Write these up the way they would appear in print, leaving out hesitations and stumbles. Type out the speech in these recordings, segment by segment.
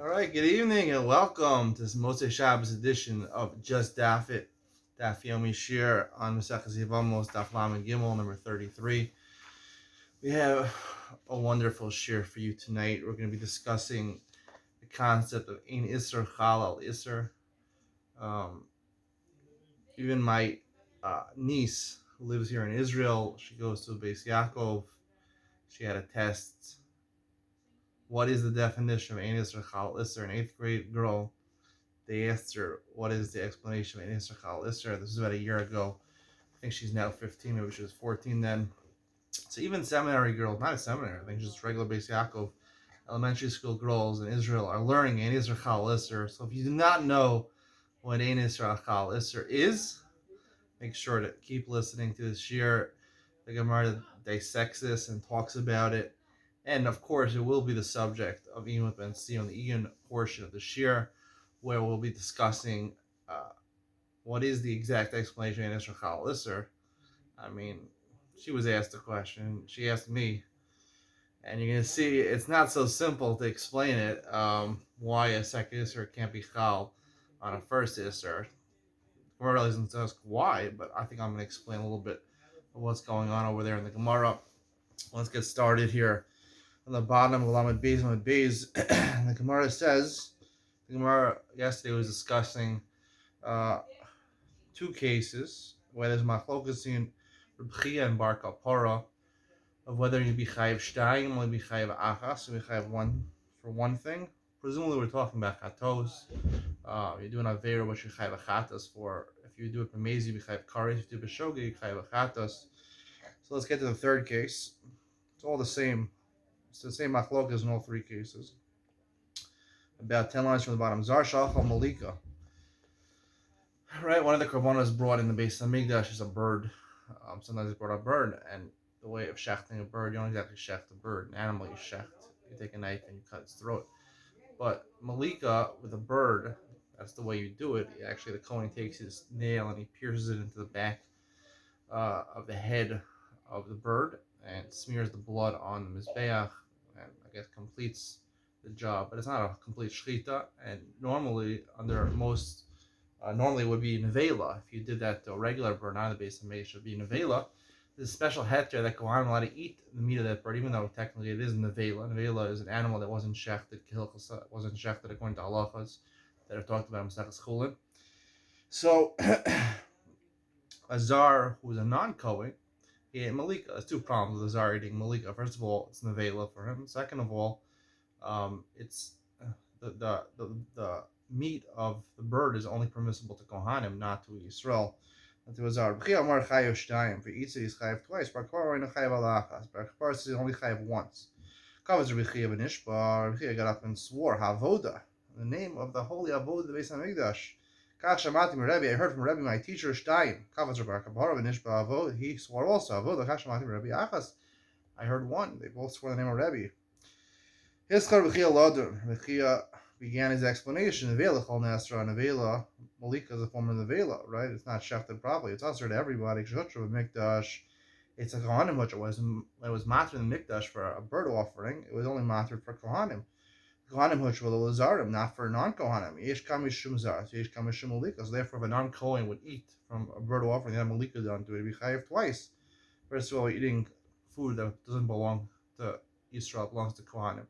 All right, good evening and welcome to this Motzei Shabbos edition of Just Daf It, Daf Yomi shiur on Maseches Yevamos, Daf Lamed Gimel, number 33. We have a wonderful shiur for you tonight. We're going to be discussing the concept of Ein Isser Chal Al Isser. Even my niece, who lives here in Israel, she goes to Beis Yaakov. She had a test. What is the definition of Ein Isser Chal Al Isser? An 8th grade girl. They asked her, what is the explanation of Ein Isser Chal Isser? This is about a year ago. I think she's now 15, maybe she was 14 then. So even seminary girls, not a seminary, I think just regular Beis Yaakov, elementary school girls in Israel are learning Ein Isser Chal Isser. So if you do not know what Ein Isser Chal Isser is, make sure to keep listening to this shiur. The Gemara dissects this and talks about it. And of course, it will be the subject of Iyun Ben Sion, the Iyun portion of the shiur, where we'll be discussing what is the exact explanation of Ein Isser Chal Isser. I mean, she was asked a question. She asked me. And you're going to see it's not so simple to explain it, why a second Isser can't be Chal on a first Isser. Gemara doesn't ask why, but I think I'm going to explain a little bit of what's going on over there in the Gemara. Let's get started here. On the bottom of Lamed Beis, the Gemara says, the Gemara yesterday was discussing two cases where there's machlokas in Reb Chia and Bar Kapara of whether you be chayiv shtayim or you be chayiv achas, so you chayiv one for one thing. Presumably we're talking about chatos. You're doing avera, what you chayiv achatos for. If you do it b'mezi, you be chayiv kares. If you do it b'shoga, you chayiv achatos. So let's get to the third case. It's all the same. It's the same machlokas in all three cases. About 10 lines from the bottom. Zar Shalchal Malika. Right, one of the korbanos brought in the base of Hamikdash is a bird. Sometimes they brought a bird, and the way of shechting a bird, you don't exactly shecht a bird. An animal you shecht. You take a knife and you cut its throat. But Malika, with a bird, that's the way you do it. Actually, the Kohen takes his nail and he pierces it into the back of the head of the bird and smears the blood on the mizbeach, and I guess completes the job. But it's not a complete shchita, and normally normally it would be nevela. If you did that to a regular bird, not the base of May, it should be nevela. There's a special heter that Kohanim allowed to eat the meat of that bird, even though technically it is nevela. Nevela is an animal that wasn't shechted, wasn't shechted according to halachas that are talked about in Maseches Chulin. So, a zar who is a non-Kohen, he ate Malika. There's two problems with a zar eating Malika. First of all, it's nevela for him. Second of all, it's the meat of the bird is only permissible to Kohanim, not to Yisrael. And to a zar. For each he's chayiv twice. Bar Kapara no chayiv al achas. Bar Kapara is only chayiv once. Kavaz Rabbi Chia ben Ishbar. Rabbi Chia got up and swore Havoda, the name of the holy Avoda, the Beis Hamikdash. Kach shamati Rebbe. I heard from Rebbe, my teacher, Shtayim. Kavaz Bar Kapara ben Ishbar Avoda. He swore also Avoda. Kach shamati Rebbe achas. I heard one. They both swore the name of Rebbe. Hiskar Rabbi Chia ladun. Rabbi Chia began his explanation. Nevela chol nasra. Nevela Malika is a form of nevela, right? It's not shefted properly. It's also to everybody. Kshutra of Mikdash. It's a kohanim hutra. When it was matter in the Mikdash for a bird offering, it was only matter for kohanim. Kohanim hutra with the lazarim, not for non-kohanim. Yesh kamishum zar. So yesh kamishum malika. So therefore, if a non-kohen would eat from a bird offering, they have malika done to it, it'd be chayiv twice. First of all, eating food that doesn't belong to Yisrael, belongs to kohanim.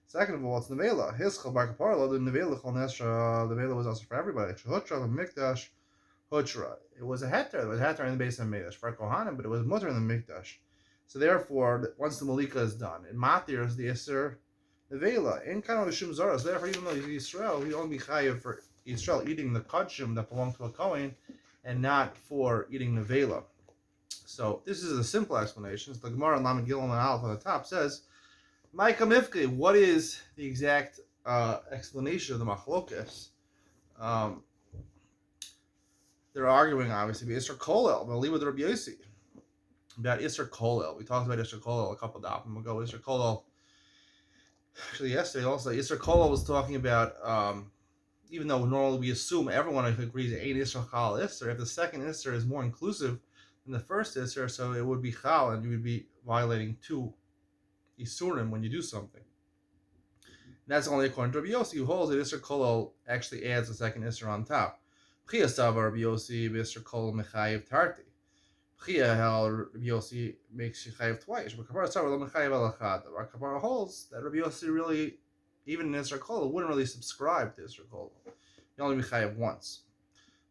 Second of all, it's nevela. Hischal bar kapara, the nevela chol nesra. The nevela was also for everybody. Hutra the mikdash, hutra. It was a heter. It was a heter in the base of mikdash for kohanim, but it was mutter in the mikdash. So therefore, once the malika is done, it matirs the iser nevela in kind of a shum zara. So therefore, even though he's Yisrael, he'd only be chayiv for Yisrael eating the kodshim that belong to a kohen, and not for eating nevela. So this is a simple explanation. So the Gemara in Lamed Gilel and Aleph on the top says, Ma'ika Mifke, what is the exact explanation of the machlokas? They're arguing, obviously, about Isser Kolel, but I'll leave with Rabbi Yossi. About Isser Kolel. We talked about Isser Kolel a couple of days ago. Isser Kolel, actually yesterday also, Isser Kolel was talking about, even though normally we assume everyone agrees that ain't Isser Chal Isser, if the second Isser is more inclusive than the first Isser, so it would be Chal, and you would be violating two Isurim when you do something. that's only according to Rabbi Yossi, who holds that Isser Kolol actually adds a second Isser on top. Chia Sava Rabbi Yossi Isser Kolol Mechayev Tarti. Chia held Rabbi Yossi makes you chayev twice. But Kapara Sava Lo Mechayev Alachad. Our Kapara holds that Rabbi Yossi really, even in Isser Kolol, wouldn't really subscribe to Isser Kolol. You only Mechayev once.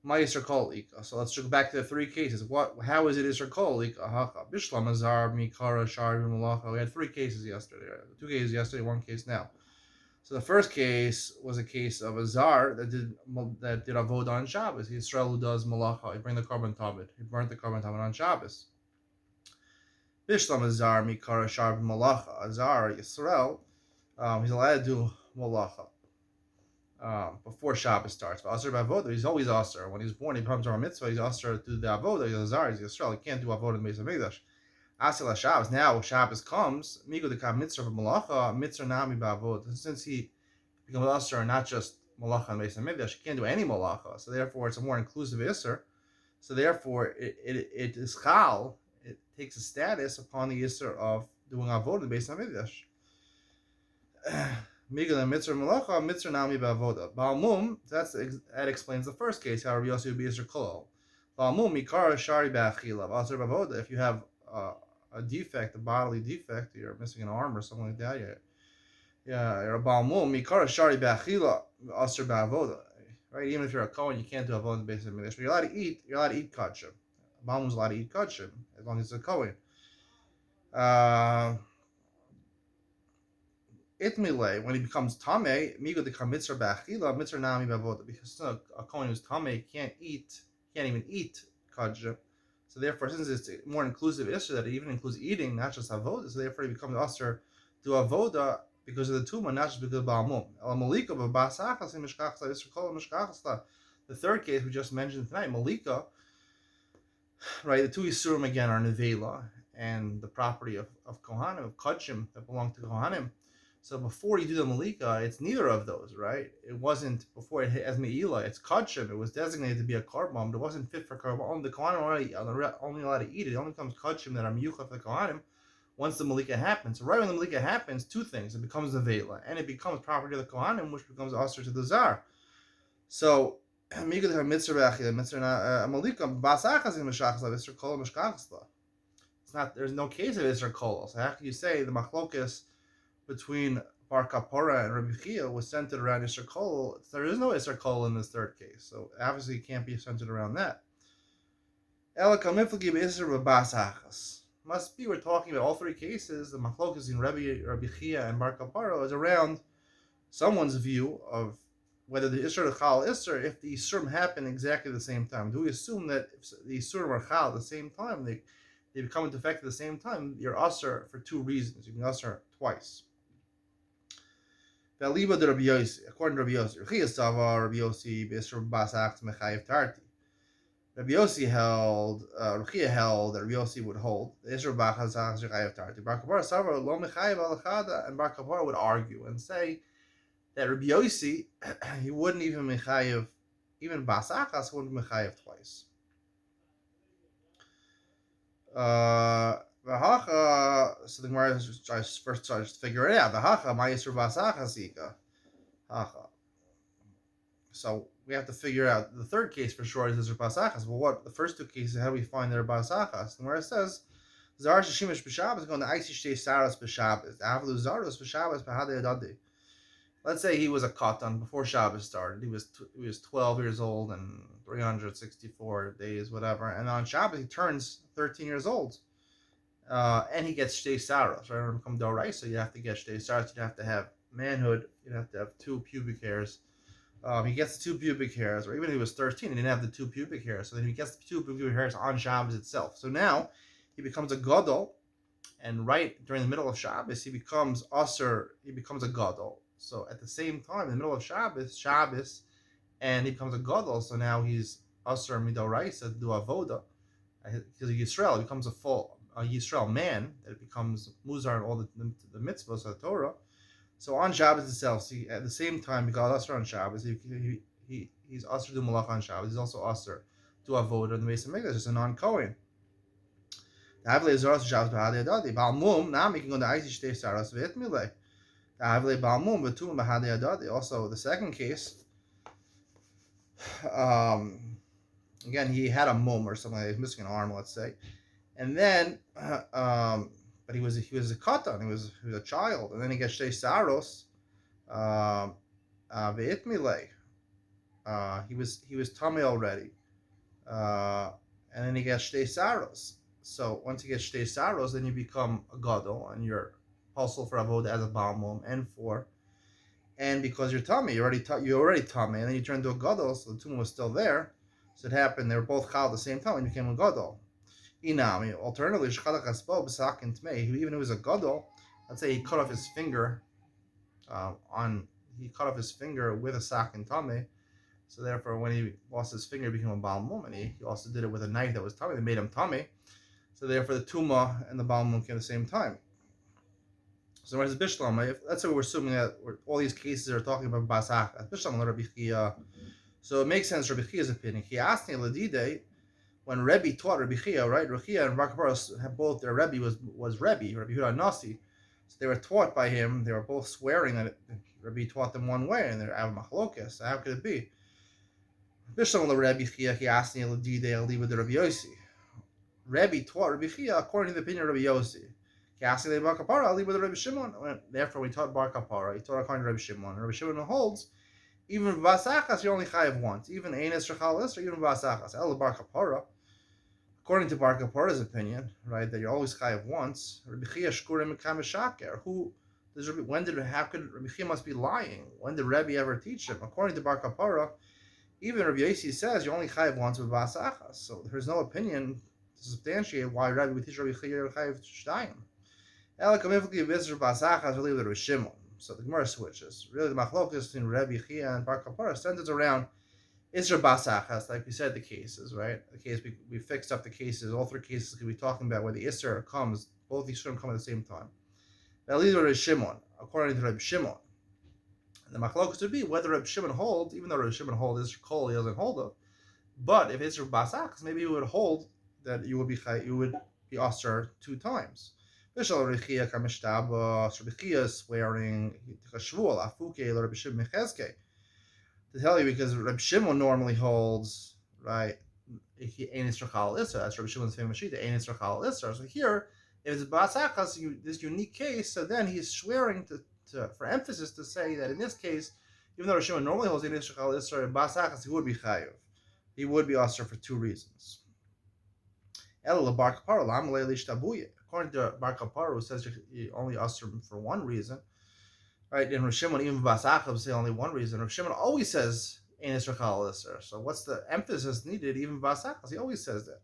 My Isser Kolol Ika. So let's go back to the three cases. How is it Isser Kolol Ika? Hacha Bishlam Azar Mikara Shari Malacha. We had three cases yesterday. 2 cases yesterday. 1 case now. So the first case was a case of a zar that did avodah on Shabbos. He Yisrael who does malacha. He bring the korban tamid. He burnt the korban tamid on Shabbos. Bishlam a zar mikara shar malacha. A zar Yisrael, he's allowed to do malacha before Shabbos starts. But asur b'avodah, he's always asur. When he's born, he becomes a mitzvah. He's asur to do the avodah. He's a zar. He's Yisrael. He can't do avodah in the Beis Hamikdash. Asila Shabbos. Now Shabbos comes. Migu the mitzvah of malacha, mitzvah nami ba'avod. Since he becomes usher, not just malacha and Beis Hamikdash, he can't do any malacha. So therefore, it's a more inclusive isser. So therefore, it is chal. It takes a status upon the isser of doing avod in Beis Hamikdash. Migu the mitzvah malacha, mitzvah nami ba'avoda. Ba'almum. That explains the first case. How Rabbi Yossi would be isser kolol. Ba'almum mikara shari ba'achila. Asur ba'avoda. If you have a defect, a bodily defect, you're missing an arm or something like that. You're a balmum, mikara shari ba'achila, asur ba'avoda. Right? Even if you're a Kohen, you can't do avodah in the Beis Hamikdash. But you're allowed to eat. You're allowed to eat kachim. A balmum's allowed to eat kachim as long as it's a Kohen. Itmile, when he becomes tamei, migo de mitzvah ba'achila, mitzvah nami ba'avoda. Because a Kohen who's tamei can't even eat kachim. So therefore, since it's a more inclusive issue that it even includes eating, not just avoda, so therefore it becomes usher to avoda because of the tumah, not just because of ba'almum. The third case we just mentioned tonight, malika, right? The two isurim again are nevela and the property of kohanim, of kachim that belong to kohanim. So before you do the malika, it's neither of those, right? It wasn't before it hit as me'ilah. It's kachim. It was designated to be a korban, but it wasn't fit for korban. The kohanim are only allowed to eat it. It only becomes kachim that are miyucha for the kohanim once the malika happens. So right when the malika happens, two things: it becomes the vela, and it becomes property of the kohanim, which becomes usher to the zar. So mitzvah malika basachas in meshachas isser kol meshkachasla. It's not. There's no case of isser kol. So how can you say the machlokas between Bar Kapora and Rabbi Chia was centered around Isser Kol? There is no Isser Kol in this third case, so obviously it can't be centered around that. Must be we're talking about all three cases. The machlokas in Rabbi Chia and Bar Kapora is around someone's view of whether the Isser to Chal Isser, if the Isurim happen exactly the same time. Do we assume that if the Isurim are Chal at the same time, they become into effect at the same time, you're Usser for two reasons. You can Usser twice. According to Rabbi Yossi, Rabbi Yossi B'Isur Basach Mechayev Tarti. Rabbi Yossi held, Ruchia held that Rabbi Yossi would hold the Isur Basach Mechayev Tarti. Bar Kapara Savar Lo Mechayev Alachada, and Bar Kapara would argue and say that Rabbi Yossi he wouldn't even Mechayev, even Basachas wouldn't Mechayev twice. So the Gemara first tries to figure it out. So we have to figure out the third case for sure is basachas. Well, what the first two cases? How do we find their basachas? The Gemara says zar shishimish b'Shabbos going to icy shtei saras b'Shabbos. Avlu zaros b'Shabbos b'hadei adadi. Let's say he was a katan before Shabbos started. He was 12 years old and 364 days, whatever. And on Shabbos he turns 13 years old. And he gets shtei saros, right? When it becomes doraisa, you have to get shtei saros. You have to have manhood. You have to have 2 pubic hairs. He gets the 2 pubic hairs, or even if he was 13, he didn't have the 2 pubic hairs. So then he gets the 2 pubic hairs on Shabbos itself. So now he becomes a gadol, and right during the middle of Shabbos, he becomes usher. He becomes a gadol. So at the same time, in the middle of Shabbos, and he becomes a gadol. So now he's usher midoraisa to do avoda because of Yisrael. He becomes a Yisrael man, that it becomes muzar and all the mitzvahs of the Torah. So on Shabbos itself, at the same time, he got usher on Shabbos. He's usher to malach on Shabbos. He's also usher to avoda in the Beis Hamikdash. It's a non-Kohen. The Havle is also Shabbos b'hadei adadi. Ba'almum now making on the icy shtei saras v'etmilei. Also, the second case, again, he had a mum or something. He was missing an arm, let's say, and then, but he was a katan. He was a child, and then he gets shtei saros. Ve'itmile. He was tummy already, and then he gets shtei saros. So once you get shtei saros, then you become a gadol, and you're also for avoda as a balmum, and because you're tummy, you're already tummy, and then you turn into a gadol, so the tumor was still there. So it happened; they were both chal at the same time, and you became a gadol. Inami. Alternatively, shchalach aspo b'sakin tmei. Even if he was a gadol, let's say he cut off his finger he cut off his finger with a sakin tame. So therefore, when he lost his finger, he became a balmum, and he also did it with a knife that was tummy. They made him tummy. So therefore, the tuma and the balmum came at the same time. So whereas Bishlam, let's say we're assuming that all these cases are talking about basach. Bishlam Rabbi Chia. So it makes sense. Rabbi Chia's opinion. He asked me Ladide when Rebbe taught Rabbi Chia, right? Rabbi Chia and Bar Kapara have both their Rebbe was Rebbe Yehuda Nasi. So they were taught by him. They were both swearing that Rabbi taught them one way, and they're av machlokes. So how could it be? Bishlam Rabbi Chia. He asked me Ladide Aliba de Rabbi Yossi. Rebbe taught Rabbi Chia according to the opinion of Rabbi Yossi. Therefore, we taught Bar Kapara. He taught according to Rabbi Shimon. Rabbi Shimon holds even Vasachas you only chayav once, even Enes Rechalis or even Vasachas. El Bar Kapara, according to Bar Kapara's opinion, right, that you're always chayav once. Rabbi Chia Shkurim Kameshaker. How could Rabbi Chia must be lying? When did Rebbe ever teach him? According to Bar Kapara, even Rabbi Yossi says you only chayav once with Vasachas. So there's no opinion to substantiate why Rebbe would teach Rabbi Chia chayav shtayim. So the Gemara switches. Really, the machlokes between Rabbi Chia and Bar Kapara centers around Isra Basachas, like we said, the cases, right? The case we fixed up the cases. All three cases could be talking about where the Isra comes. Both these shouldn't come at the same time. Now, leads to Rabbi Shimon, according to Rabbi Shimon. And the machlokes would be whether Rabbi Shimon holds, even though Rabbi Shimon holds Isra Kol, he doesn't hold it. But if Isra Basachas, maybe he would hold that you would be Asr 2 times. Rabbi Chia is swearing to tell you because Rabbi Shimon normally holds, right, that's Rabbi Shimon's famous sheet, so here, if it's Basachas, this unique case, so then he's swearing to for emphasis to say that in this case, even though Rabbi Shimon normally holds Basachas, he would be chayiv. He would be asr for 2 reasons. According to Bar Kapara, who says you only asr for 1 reason, right? And Rav Shimon, even Basachas, say only 1 reason. Rav Shimon always says Enes Rechal Isser. So what's the emphasis needed? Even Basachas, he always says that.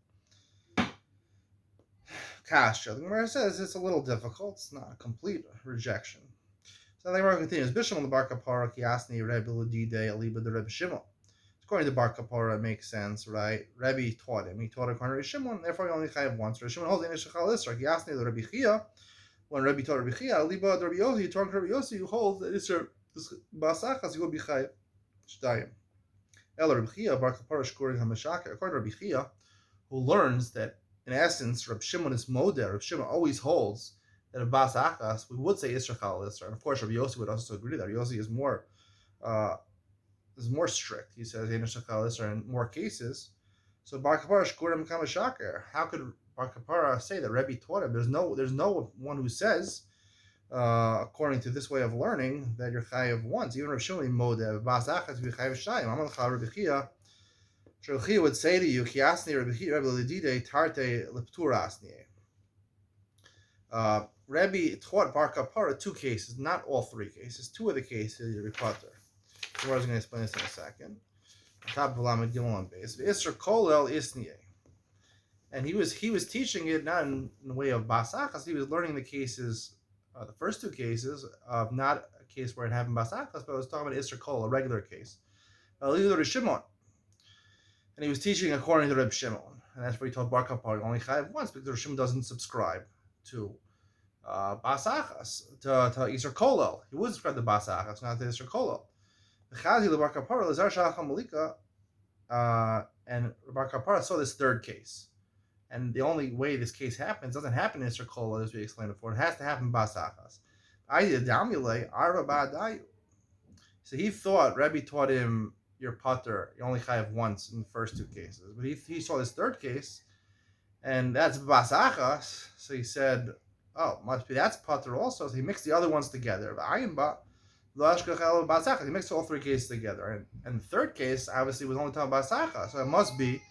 Kasha, the Gemara says it's a little difficult. It's not a complete rejection. So the Gemara continues. Bishlam the Bar Kapara Kiasni Rebbe Ludide Aliba the Rebbe Shimon. According to Bar Kapara, it makes sense, right? Rebbe taught him. He taught according to Rebbe Shimon. Therefore, he only chayav once. Rebbe Shimon holds Enes Rechal Isser. Kiasni the Rebbe Chia. When Rebbe taught Rebbe Chia, Aliba the Rebbe Yossi, he taught Rebbe Yossi, who holds that Isser Basachas, he would be chayav shtayim. El Rebbe Chia Bar Kapara Shkurin Hamashaka. According to Rebbe Chia, who learns that in essence, Reb Shimon is modeh. Reb Shimon always holds that if Bas Achas, we would say Isra Chal Isra. And of course, Reb Yossi would also agree that Yossi is more strict. He says Isra Chal Isra in more cases. So Bar Kapara Shkurim Kamashaker. How could Bar Kapara say that Rebbe taught him? There's no one who says, according to this way of learning, that you're chayav once. Even Reb Shimon is modeh. Bas Achas be chayav shtayim. Amal Chal Rebbe Chia. Rebbe Chia would say to you, Kiasni Rebbe Chia Rebbe Lidide Tarte Lepturasni. Rebbe taught Bar Kapara 2 cases, not all 3 cases. 2 of the cases you repater. I was going to explain this in a second. Top of Lamed Gimel on base. Isra Kol El Isnie. And he was teaching it not in the way of Basachas. He was learning the cases, the first 2 cases of not a case where it happened Basachas, but I was talking about Isra Kol, a regular case. Shimon. And he was teaching according to Reb Shimon. And that's where he told Bar Kapara only chayav once, because Reb Shimon doesn't subscribe to Basachas, to Isra Kolel. He would subscribe to Basachas, not to Isra Kolel. And Bar Kapara saw this 3rd case. And the only way this case happens doesn't happen in Isra Kolel, as we explained before. It has to happen in Basachas. I did damule arba ba'adayu. So he thought Rebbe taught him your putter. You only chayav once in the first two cases, but he saw this third case, and that's basachas. So he said, "Oh, must be that's putter also." So he mixed the other ones together. He mixed all three cases together, and the third case obviously was only talking basachas. So it must be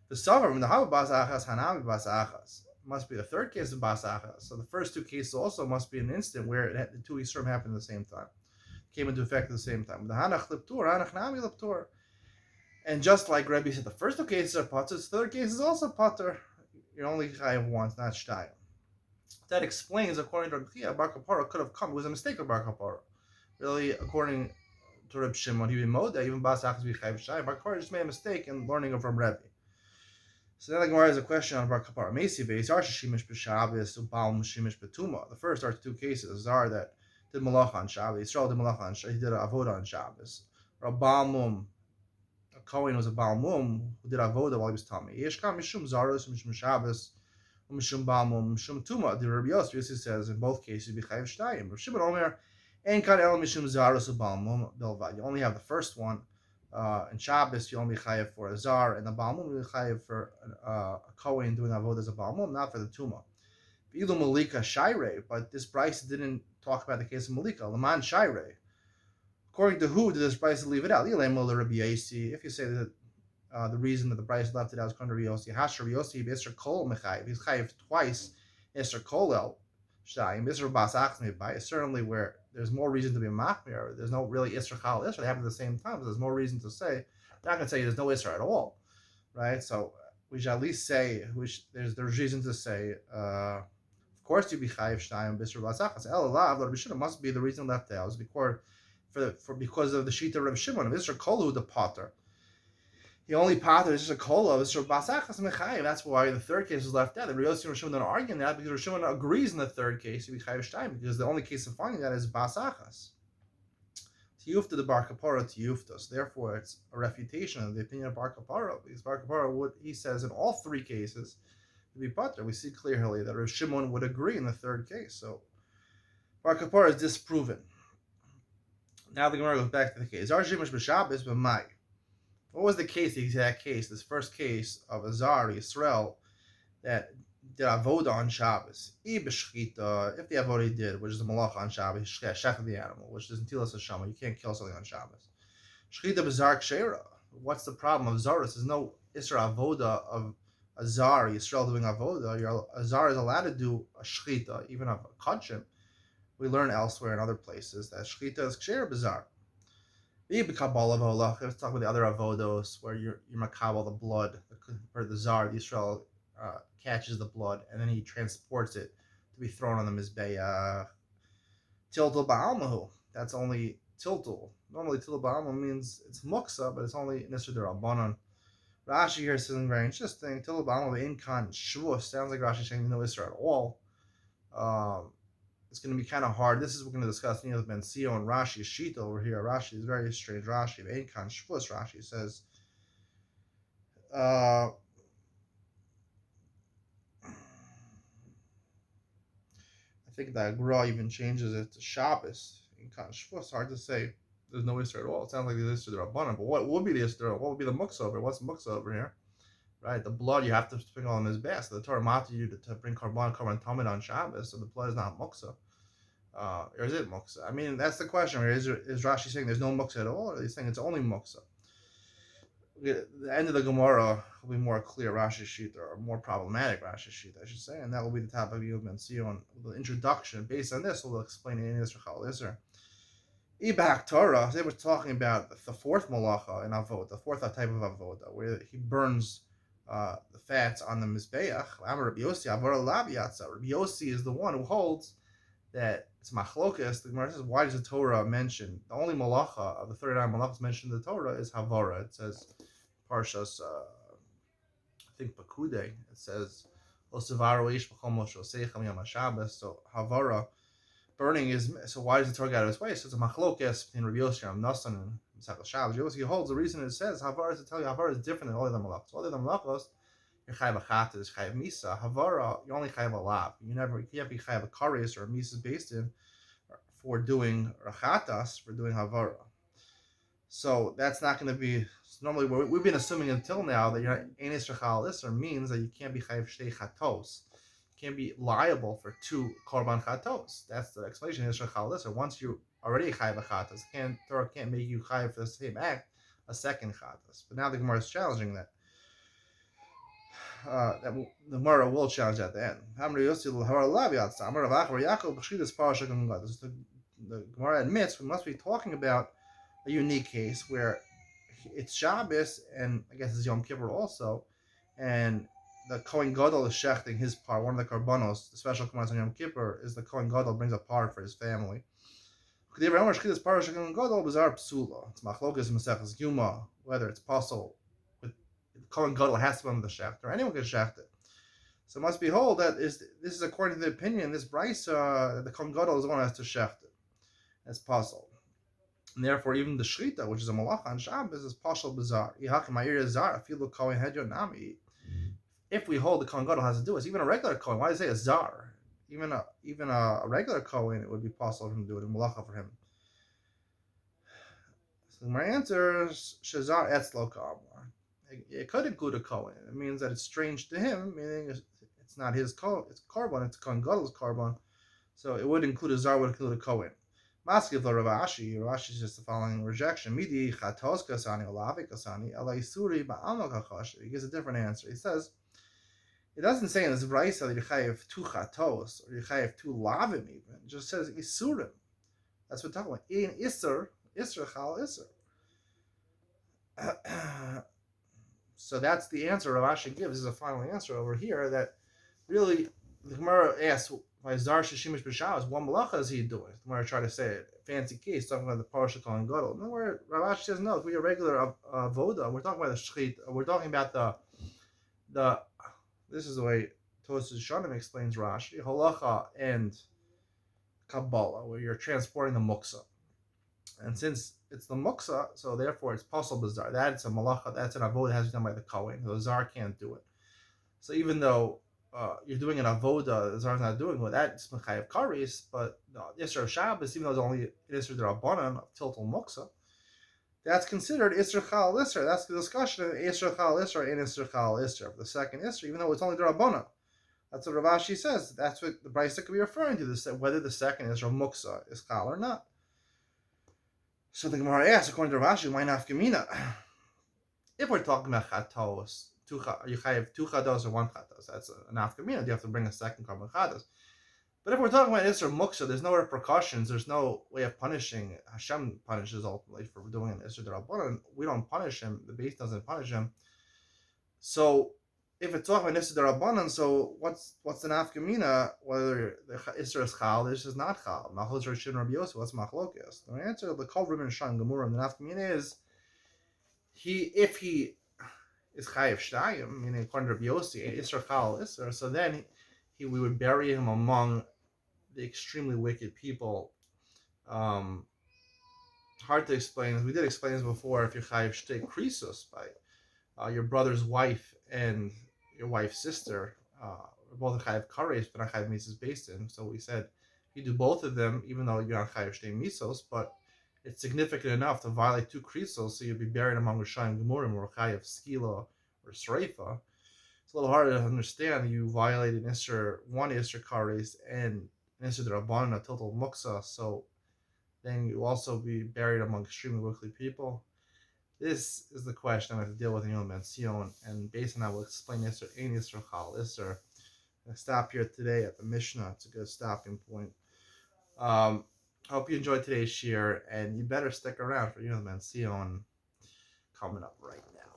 the summer from the hava basachas hanami basachas. Must be the third case of basachas. So the first two cases also must be an instant where the two Yisurim happened at the same time, came into effect at the same time. The hanach liptur, hanach nami liptur. And just like Rebbe said, the first two cases are pater, the third case is also pater. You only chayav once, not shtayim. That explains, according to Rebbe, Bar Kapara could have come. It was a mistake of Bar Kapara. Really, according to Reb Shimon, he b'moda, even basachas b'chayav shtayim. Bar Kapara just made a mistake in learning from Rebbe. So then the Gemara has a question on Bar Kapara. Mesi beis ar shemish b'Shabbos ubal shemish b'tuma. The first are two cases. Zar that did malacha on Shabbos. Yisrael did malacha on Shabbos. He did avoda on Shabbos. Rabbalmum, a Kohen was a balmum who did avoda while he was tummy. Yeshkam mishum zaros mishum Shabbos mishum balmum mishum tuma. The Rabbi Yossi says in both cases b'chayav shtayim. Rav Shimon Omer ein kan el mishum zaros ubalmum belvad. You only have the first one. In Shabbos, you only chayav for a zar, and the balmum you chayav for a Kohen doing avodah as a balmum, not for the tuma. Ilu malika shiur, but this price didn't talk about the case of malika. Laman shiur. According to who did this price leave it out? If you say that the reason that the price left it out is according to Rabbi Yossi, Hash Rabbi Yossi b'isr kol mechayiv. He's chayav twice. Isr kol el shtayim. Isr basach nebai. Certainly where there's more reason to be a machmir. There's no really isr chal isr. They happen at the same time. So there's more reason to say. I'm not going to say there's no isr at all, right? So we should at least say there's reason to say. Of course, you be chayiv shtayim b'isr basachas. El alav Rabbi Shimon must be the reason left out. Because of the shita of Rabbi Shimon of Isra Kolu the potter. He only potter is just a kola of Isra Basachas Mechayiv. That's why the third case is left out. The Rabbi Yossi and Rabbi Shimon don't argue that because Rabbi Shimon agrees in the third case to be Chayiv Shtayim because the only case of finding that is Basachas. Tiyufta the Bar Kapara Tiyufta. So therefore, it's a refutation of the opinion of Bar Kapara because Bar Kapara he says in all three cases to be potter. We see clearly that Rabbi Shimon would agree in the third case. So Bar Kapara is disproven. Now the Gemara goes back to the case. What was the case, the exact case, this first case of Azar Yisrael that did avoda on Shabbos? If the avoda he did, which is the malacha on Shabbos, shech of the animal, which is ntilas hashama, you can't kill something on Shabbos. Shechita b'zar kshera. What's the problem of zaros? There's no isra avoda of Azar Yisrael doing avoda. Azar is allowed to do a shechita, even of a kachim. We learn elsewhere in other places that shechita is ksher bizarre. Let's talk about the other avodos where you're makabel the blood, or the zar, the Israel catches the blood and then he transports it to be thrown on the mizbeach. Tiltul ba'almahu. That's only tiltul. Normally tiltul ba'almahu means it's muksa, but it's only nisr d'rabbanan. Rashi here says something very interesting. Tiltul ba'almahu in kan shvus. Sounds like Rashi saying no isra at all. It's going to be kind of hard. This is what we're going to discuss. Ben Sio and Rashi Shita over here. Rashi is very strange. Rashi, Einkan Shvus, Rashi says, I think that Gra even changes it to Shabbos. Einkan Shvus, hard to say. There's no Isra at all. It sounds like the Isra Rabbanan. But what would be the Isra? What would be the Muksa over? What's Muksa over here? Right, the blood you have to sprinkle on his best. So the Torah matter you to bring korban tamid on Shabbos, so the blood is not muksa. Or is it muksa? I mean, that's the question. Is Rashi saying there's no muksa at all, or is he saying it's only muksa? The end of the Gemara will be more clear Rashi sheet, or more problematic Rashi sheet, I should say, and that will be the topic of Yud Ben Sion. The introduction, based on this, we'll explain in Yisrael Isra. Ibach Torah, they were talking about the fourth malacha in Avod, the fourth type of Avoda, where he burns the fats on the mizbeach. Rabbi Yossi is the one who holds that it's machlokas. The Gemara says, why does the Torah mention the only malacha of the 39 malachas mentioned in the Torah is havara? It says Parshas, I think Pakude. It says so havara, burning is. So why does the Torah get out of its way? So it's a machlokas between Rabbi Yossi and Nasan and Shabbos. He holds the reason it says Havara is to tell you Havara is different than all the other malachos. All the other malachos, you're chayav a chatas, chayav misa. Havara, you only chayav a lab. You can't be chayav a kares or a misa's based in, for doing rachatas, for doing havara. So that's not going to be normally. We've been assuming until now that you're ein isra chal isra means that you can't be chayiv shtei chatos, you can't be liable for two korban chatos. That's the explanation of isra chal isra. Once you already chayiv a chatos, Torah can't make you chayiv for the same act a second chatos. But now the Gemara is challenging that. That the Gemara will challenge at the end. The Gemara admits we must be talking about a unique case where it's Shabbos and I guess it's Yom Kippur also, and the Kohen Gadol is shechting his part. One of the karbanos, the special commands on Yom Kippur, is the Kohen Gadol brings a part for his family. It's machlokas Yuma, whether it's possible with Kohen Gadol has to be on the shecht, or anyone can shecht it. So it must be hold that this is according to the opinion, this brisa, the Kohen Gadol is the one who has to shecht it. It's possible. And therefore, even the shrita, which is a malacha on Shabbos, is partial bizarre. If we hold the Kohen Gadol has to do it, even a regular Kohen, why do they say a zar? Even a regular Kohen, it would be possible for him to do it, a malacha for him. So my answer is shazar etzlo ka'amar. It could include a Kohen. It means that it's strange to him, meaning it's not his Kohen, it's Korban, it's Kohen Gadol's Korban. So it would include a zar, would include a Kohen. Maskiv lo Ravashi. Ravashi is just the following rejection. Midi chatos kasani olavi kasani alaisuri ba'amal kachash. He gives a different answer. He says, it doesn't say in this brayso that you chayev two chatos or you chayev two lavim even. It just says isurim. That's what we're talking about. In iser chal iser. So that's the answer Ravashi gives. This is a final answer over here that really the Gemara asks, why Zar Shishimish B'Shabbos, what malacha is he doing? The Gemara tried to say it, fancy case, talking about the Parasha Kohen Gadol. No, where Ravashi says no, if we are regular avoda, we're talking about the shchit, we're talking about the this is the way Tosas Shanim explains Rashi, halacha and Kabbalah, where you're transporting the muksa. And since it's the muksa, so therefore it's possible bizarre. That's a malacha, that's an avoda that has to be done by the Kohen. The Zar can't do it. So even though you're doing an avoda, the Zar's not doing well, that's mechayev karis, but Yisra Shabbos, even though it's only Yisra Derabanan of Tiltal Muksa, that's considered Yisra Chal Yisra. That's the discussion of Yisra Chal Yisra and Yisra Chal Yisra. The second Yisra, even though it's only Derabanan. That's what Ravashi says. That's what the Brisa could be referring to, this, whether the second Yisra Muksa is Chal or not. So the Gemara asks, according to Ravashi, why nafkamina? If we're talking about chatos, you have two chados or one chados. That's an nafkamina. You have to bring a second korban chados. But if we're talking about Isra Muksa, there's no repercussions. There's no way of punishing. Hashem punishes ultimately for doing an Isra D'Rabbanan. We don't punish him. The base doesn't punish him. So if it's talking about Isra D'Rabbanan, so what's the nafkamina? Whether the Isra is chal, this is not chal. Machlokes Rishon Rabbi Yosef. What's machlokes? The answer, the kol Rebbeinu Shan Gemura, the nafkamina is if he is chayiv shtayim, meaning according to Rabbi Yossi, Isra chal Isra, so then we would bury him among the extremely wicked people. Hard to explain. We did explain this before. If you're chayiv shtei krisos by your brother's wife and your wife's sister, both chayiv kares, but not chayiv mitzvahs based in. So we said you do both of them, even though you're not chayiv shtei mitzvahs, but it's significant enough to violate two krisos, so you'd be buried among Rishayim Gemurim or chayiv skila or sreifa. It's a little harder to understand. You violated one Isser Kares and Isser D'Rabbanan, a total muksa, so then you also be buried among extremely wicked people. This is the question I have to deal with in Yom Sion, and based on that, we'll explain Isser, Ein Isser Chal Isser. I stop here today at the Mishnah. It's a good stopping point. Hope you enjoyed today's shiur, and you better stick around for Yom Sion coming up right now.